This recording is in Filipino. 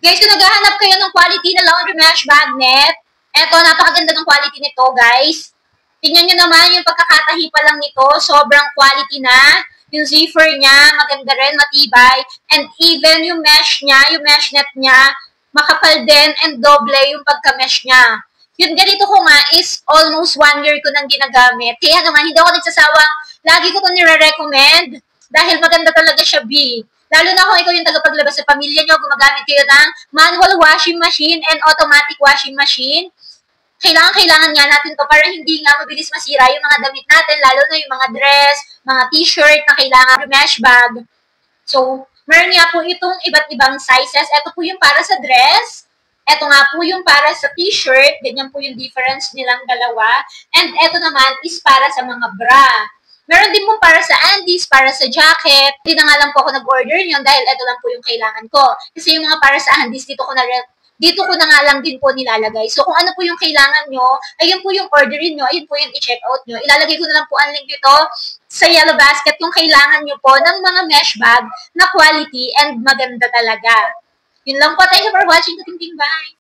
Guys, kung naghahanap kayo ng quality na laundry mesh magnet, eto, napakaganda ng quality nito, guys. Tingnan nyo naman yung pagkakatahi pa lang nito. Sobrang quality na. Yung zipper niya, maganda rin, matibay. And even yung mesh niya, yung mesh net niya, makapal din and doble yung pagka-mesh niya. Yung ganito ko nga is almost 1 year ko nang ginagamit. Kaya naman, hindi ako nagsasawang, lagi ko ito nire-recommend dahil maganda talaga siya, B. Lalo na kung ikaw yung tagapaglabas sa pamilya nyo, gumagamit kayo ng manual washing machine and automatic washing machine. Kailangan nga natin to para hindi nga mabilis masira yung mga damit natin, lalo na yung mga dress, mga t-shirt na kailangan mesh bag. So, meron nga po itong iba't ibang sizes. Ito po yung para sa dress. Ito nga po yung para sa t-shirt. Ganyan po yung difference nilang dalawa. And ito naman is para sa mga bra. Meron din po para sa undies, para sa jacket. Hindi na nga lang po ako nag-order yun dahil ito lang po yung kailangan ko. Kasi yung mga para sa undies, dito ko na nga lang din po nilalagay. So, kung ano po yung kailangan nyo, ayun po yung orderin nyo, ayun po yung i-check out nyo. Ilalagay ko na lang po ang link dito sa yellow basket kung kailangan nyo po ng mga mesh bag na quality and maganda talaga. Yun lang po. Thank you for watching. Bye!